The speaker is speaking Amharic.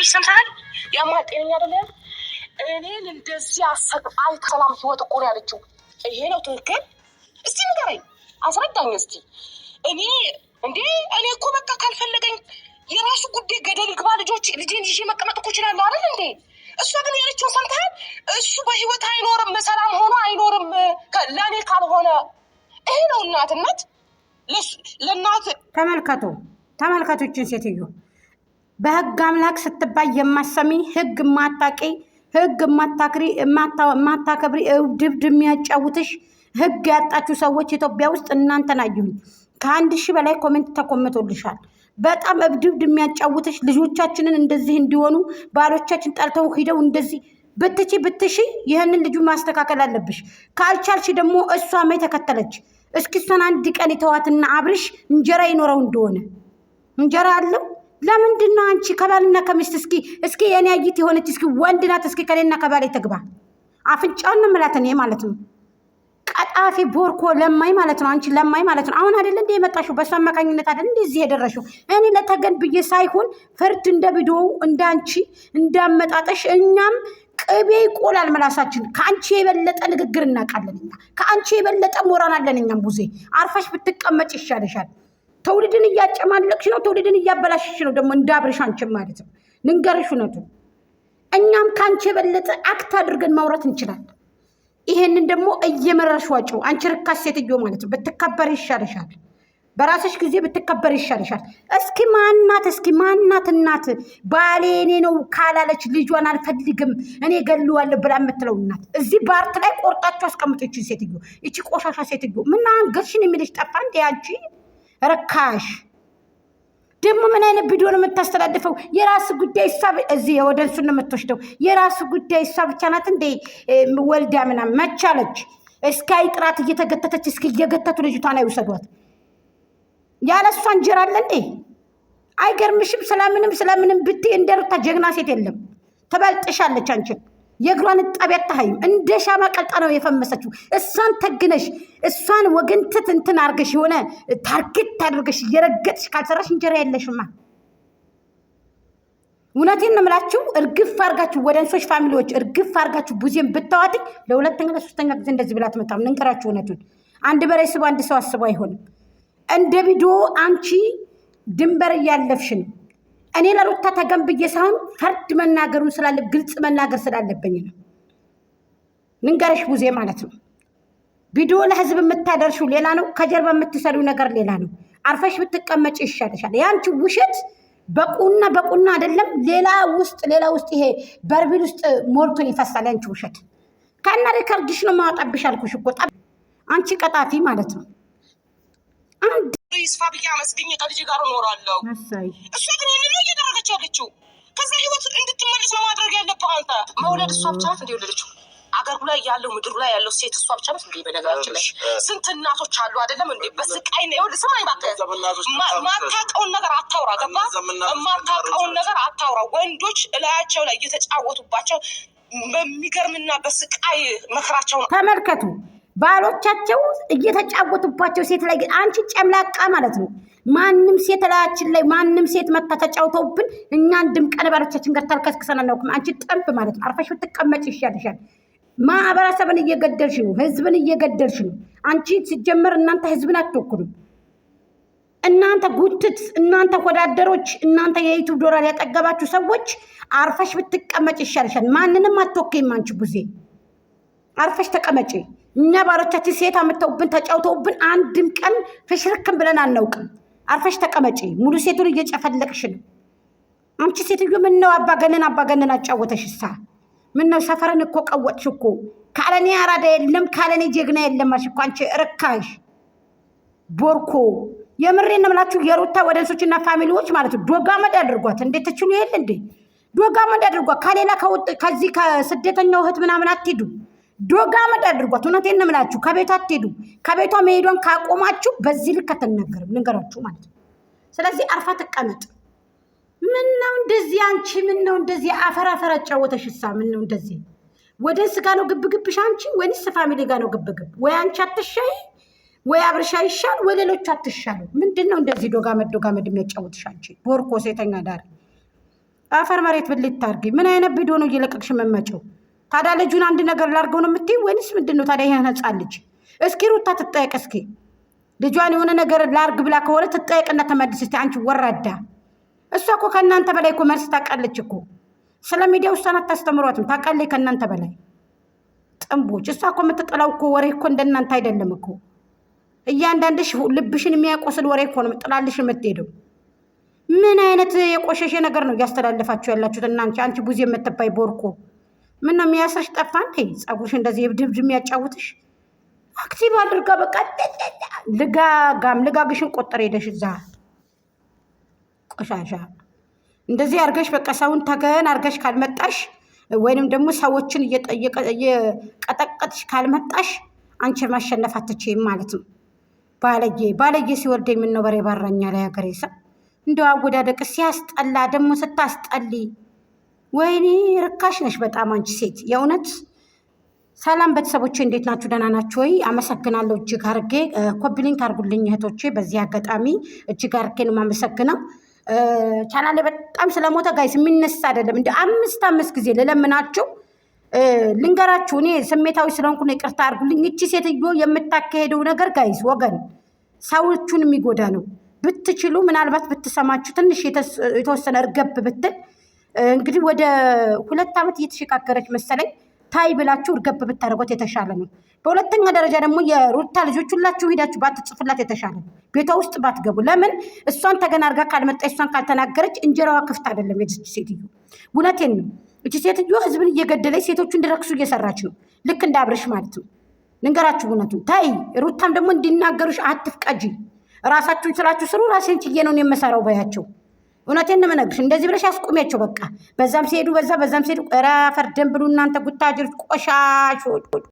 ልጅ ሰምተሃል? ያማል ጤነኛ አይደለም። እኔን እንደዚህ አሰቃይ ሰላም ህይወት እኮ ነው ያለችው። ይሄ ነው ትክክል? እስቲ ንገረኝ፣ አስረዳኝ እስቲ። እኔ እኮ በቃ ካልፈለገኝ የራሱ ጉዳይ ገደል ግባ። ልጄን ይዤ መቀመጥ እኮ እችላለሁ አይደል እንዴ? እሷ ግን ያለችውን ሰምተሃል? እሱ በህይወት አይኖርም፣ ሰላም ሆኖ አይኖርም ለእኔ ካልሆነ። ይሄ ነው እናትነት። ለእናት ተመልከቶችን ሴትዮ በህግ አምላክ ስትባይ የማሰሚ ህግ ማታቂ ህግ ማታከብሪ ድብድ የሚያጫውትሽ ህግ ያጣችሁ ሰዎች ኢትዮጵያ ውስጥ እናንተን አየሁኝ። ከ1000 በላይ ኮሜንት ተኮምቶልሻል። በጣም እብድብድ የሚያጫውትሽ ልጆቻችንን እንደዚህ እንዲሆኑ ባሎቻችን ጠልተው ሂደው እንደዚህ ብትሺ ይህንን ልጁ ማስተካከል አለብሽ። ካልቻልሽ ደግሞ እሷ ማይ ተከተለች። እስኪ እሷን አንድ ቀን የተዋትና አብርሽ እንጀራ ይኖረው እንደሆነ እንጀራ አለው። ለምንድን ነው አንቺ ከባልና ከሚስት እስኪ የኔ አይት የሆነች እስኪ ወንድ ናት። እስኪ ከኔና ከባሌ ተግባ። አፍንጫውን ማለት ነው ማለት ነው። ቀጣፊ ቦርኮ ለማይ ማለት ነው። አንቺ ለማይ ማለት ነው። አሁን አይደል እንደ የመጣሽው በሷ አማካኝነት አይደል እንደ እዚህ የደረሽው። እኔ ለተገን ብዬ ሳይሆን ፍርድ እንደ ቪዲዮው እንዳንቺ እንዳመጣጠሽ እኛም ቅቤ ይቆላል ምላሳችን። ከአንቺ የበለጠ ንግግር እናውቃለን እኛ። ከአንቺ የበለጠ ሞራል አለን እኛም። ቡዜ አርፈሽ ብትቀመጭ ይሻልሻል። ትውልድን እያጨማለቅሽ ነው። ትውልድን እያበላሽሽ ነው ደግሞ እንዳብርሽ አንቺም ማለት ነው። ንንገርሽ እውነቱን። እኛም ከአንቺ የበለጠ አክት አድርገን ማውራት እንችላለን። ይሄንን ደግሞ እየመረሽ ዋጭው። አንቺ ርካሽ ሴትዮ ማለት ነው። ብትከበር ይሻልሻል። በራስሽ ጊዜ ብትከበር ይሻልሻል። እስኪ ማናት እናት ባሌ እኔ ነው ካላለች ልጇን አልፈልግም እኔ ገለዋለሁ ብላ የምትለው እናት እዚህ ባርት ላይ ቆርጣችሁ አስቀምጡ። ይቺ ሴትዮ፣ ይቺ ቆሻሻ ሴትዮ ምን አንገርሽን የሚልሽ ጠፋ እንዴ? አንቺ ረካሽ ደግሞ ምን አይነት ቪዲዮ ነው የምታስተላልፈው? የራስ ጉዳይ እሷ እዚህ ወደንሱን ነው የምትወስደው። የራስ ጉዳይ እሷ ብቻ ናት እንዴ ወልዳ ምናምን መቻለች። እስካይ ጥራት እየተገተተች እስኪ እየገተቱ ልጅቷን አይውሰዷት። ያለ እሷ እንጀራ አለ እንዴ? አይገርምሽም? ስለምንም ብትይ እንደ ሩታ ጀግና ሴት የለም። ትበልጥሻለች። አንቺን የእግሯን ጣቢያ ታhayም እንደ ሻማ ቀልጣ ነው የፈመሰችው። እሷን ተግነሽ እሷን ወገንትት እንትን አርገሽ የሆነ ታርጌት አድርገሽ እየረገጥሽ ካልሰራሽ እንጀራ የለሽማ። እውነቴን ነው የምላችሁ። እርግፍ አርጋችሁ ወደንሶች ፋሚሊዎች እርግፍ አርጋችሁ ቡዜን ብታዋት ለሁለተኛ ለሶስተኛ ጊዜ እንደዚህ ብላ ትመጣም። ንንከራችሁ እውነቱን። አንድ በሬ ስቡ አንድ ሰው አስቡ አይሆንም። እንደ ቪዲዮ አንቺ ድንበር እያለፍሽ ነው። እኔ ለሩታ ተገንብዬ ሳይሆን ፈርድ መናገሩን ስላለ ግልጽ መናገር ስላለብኝ ነው። ንንገርሽ ቡዜ ማለት ነው። ቪዲዮ ለህዝብ የምታደርሽው ሌላ ነው፣ ከጀርባ የምትሰሪው ነገር ሌላ ነው። አርፈሽ ብትቀመጭ ይሻልሻል። ያንቺ ውሸት በቁና አይደለም ሌላ ውስጥ ይሄ በርቢል ውስጥ ሞልቶ ይፈሳል። ያንቺ ውሸት ከና ሪከርድሽ ነው ማውጣብሽ አልኩሽ እኮ አንቺ ቀጣፊ ማለት ነው። አንድ ይስፋ ብዬ አመስግኜ ከልጅ ጋር እኖራለሁ። እሷ ግን ይህን ነው እያደረገች ያለችው። ከዛ ህይወት እንድትመለስ ነው ማድረግ ያለብህ አንተ። መውለድ እሷ ብቻ ናት እንዲ ወለደችው። አገሩ ላይ ያለው ምድሩ ላይ ያለው ሴት እሷ ብቻ ናት እንዲ። በነገራችን ላይ ስንት እናቶች አሉ አይደለም እንዴ? በስቃይ ነው። ይኸውልህ ስማኝ እባክህ፣ ማታውቀውን ነገር አታውራ። ገባህ? ማታውቀውን ነገር አታውራ። ወንዶች እላያቸው ላይ እየተጫወቱባቸው በሚገርምና በስቃይ መከራቸው ነው። ተመልከቱ። ባሎቻቸው እየተጫወቱባቸው ሴት ላይ ግን አንቺ ጨምላቃ ማለት ነው። ማንም ሴት ላያችን ላይ ማንም ሴት መታ ተጫውተውብን እኛ አንድም ቀን ባሎቻችን ጋር ተልከስክሰን አናውቅም። አንቺ ጠንብ ማለት ነው። አርፈሽ ብትቀመጭ ይሻልሻል። ማህበረሰብን እየገደልሽ ነው። ህዝብን እየገደልሽ ነው። አንቺ ሲጀመር እናንተ ህዝብን አትወክሉም። እናንተ ጉትት፣ እናንተ ወዳደሮች፣ እናንተ የዩቲዩብ ዶላር ያጠገባችሁ ሰዎች አርፈሽ ብትቀመጭ ይሻልሻል። ማንንም አትወክይም። አንቺ ቡዜ አርፈሽ ተቀመጪ። እኛ ባሎቻችን ሴት አመተውብን ተጫውተውብን አንድም ቀን ፍሽርክም ብለን አናውቅም። አርፈሽ ተቀመጪ። ሙሉ ሴቱን እየጨፈለቅሽ ነው። አንቺ ሴትዮ ምነው አባገነን አጫወተሽ? ምነው ሰፈርን እኮ ቀወጥሽ እኮ። ካለኔ አራዳ የለም ካለኔ ጀግና የለም አልሽ እኮ አንቺ ርካሽ ቦርኮ። የምሬን ነው የምላችሁ። የሩታ ወደንሶችና ፋሚሊዎች ማለት ነው ዶጋመድ አድርጓት። እንዴት ትችሉ የለ እንዴ? ዶጋመድ አድርጓት። ከሌላ ከዚህ ከስደተኛው እህት ምናምን አትሄዱ። ዶጋመድ አድርጓት። እውነቴን ነው የምላችሁ። ከቤቷ አትሄዱ። ከቤቷ መሄዷን ካቆማችሁ በዚህ ልክ አትናገርም። ልንገራችሁ ማለት ነው። ስለዚህ አርፋ ትቀመጥ። ምነው እንደዚህ አንቺ ምነው እንደዚህ አፈር አጫወተሽሳ? ምነው እንደዚህ ወደንስ ጋር ነው ግብግብሽ አንቺ ወይንስ ፋሚሊ ጋር ነው ግብግብ? ወይ አንቺ አትሻይ ወይ አብርሻ ይሻል ወይ ሌሎቹ አትሻሉ። ምንድነው እንደዚህ ዶጋመድ የሚያጫወትሽ አንቺ ቦርኮ ሴተኛ ዳር? አፈር መሬት ብልት ታርጊ። ምን አይነት ቪዲዮ ነው እየለቀቅሽ መመጨው? ታዲያ ልጁን አንድ ነገር ላርገው ነው የምትይው ወይንስ ምንድን ነው ታዲያ? ይሄን ህፃን ልጅ እስኪ ሩታ ትጠየቅ። እስኪ ልጇን የሆነ ነገር ላርግ ብላ ከሆነ ትጠየቅና ተመልስ እስቲ። አንቺ ወራዳ፣ እሷ እኮ ከእናንተ በላይ እኮ መልስ ታውቃለች እኮ። ስለ ሚዲያ ውስጥ አታስተምሯትም፣ ታውቃለች ከእናንተ በላይ ጥንቦች። እሷ እኮ የምትጥላው እኮ ወሬ እኮ እንደናንተ አይደለም እኮ። እያንዳንድሽ ልብሽን የሚያቆስል ወሬ እኮ ነው ጥላልሽ የምትሄደው። ምን አይነት የቆሸሸ ነገር ነው እያስተላለፋችሁ ያላችሁት እናንቺ? አንቺ ቡዜ የምትባይ ቦርኮ፣ ምን ነው የሚያስርሽ? ጠፋ እንዴ ጸጉርሽ እንደዚህ ድብድብ የሚያጫውትሽ? አክቲቭ አድርጋ በቃ ልጋግሽን ቆጠር ሄደሽ እዛ ቆሻሻ እንደዚህ አርገሽ በቃ ሰውን ተገን አርገሽ ካልመጣሽ ወይንም ደግሞ ሰዎችን እየቀጠቀጥሽ ካልመጣሽ አንቺ ማሸነፍ አትችይም ማለት ነው። ባለጌ ሲወርደኝ ምን ነው በሬ ባራኛ ላይ ሀገሬ ሰው እንደው አወዳደቅ ሲያስጠላ ደግሞ ስታስጠሊ። ወይኔ ርካሽ ነሽ በጣም አንቺ ሴት የእውነት። ሰላም ቤተሰቦቼ እንዴት ናችሁ? ደህና ናችሁ ወይ? አመሰግናለሁ እጅግ አርጌ። ኮፒሊንክ አርጉልኝ እህቶቼ። በዚህ አጋጣሚ እጅግ አርጌ ነው የማመሰግነው። ቻናሌ በጣም ስለሞተ ጋይስ የሚነሳ አይደለም። እንደ አምስት ጊዜ ልለምናችሁ ልንገራችሁ። እኔ ስሜታዊ ስለሆንኩ ነው፣ ይቅርታ አርጉልኝ። እቺ ሴትዮ የምታካሄደው ነገር ጋይስ ወገን ሰዎቹን የሚጎዳ ነው። ብትችሉ ምናልባት ብትሰማችሁ ትንሽ የተወሰነ እርገብ ብትል እንግዲህ ወደ 2 ዓመት እየተሸጋገረች መሰለኝ ታይ ብላችሁ እርገብ ብታደርጓት የተሻለ ነው። በሁለተኛ ደረጃ ደግሞ የሩታ ልጆች ሁላችሁ ሄዳችሁ ባትጽፉላት የተሻለ ነው። ቤቷ ውስጥ ባትገቡ። ለምን እሷን ተገና አድርጋ ካልመጣ እሷን ካልተናገረች እንጀራዋ ክፍት አይደለም የዚች ሴትዮ። እውነቴን ነው። እቺ ሴትዮ ህዝብን እየገደለች ሴቶቹ እንዲረክሱ እየሰራች ነው። ልክ እንደ አብርሽ ማለት ነው። ልንገራችሁ እውነቱን ታይ። ሩታም ደግሞ እንዲናገሩሽ አትፍቀጂ። ራሳችሁን ስራችሁ ስሩ። ራሴን ችዬ ነው የምሰራው በያቸው። እውነቴን ነው የምነግርሽ። እንደዚህ ብለሽ አስቁሚያቸው በቃ። በዛም ሲሄዱ በዛም ሲሄዱ ኧረ ፈርደን ብሉ እናንተ ጉታጅሮች ቆሻሾች።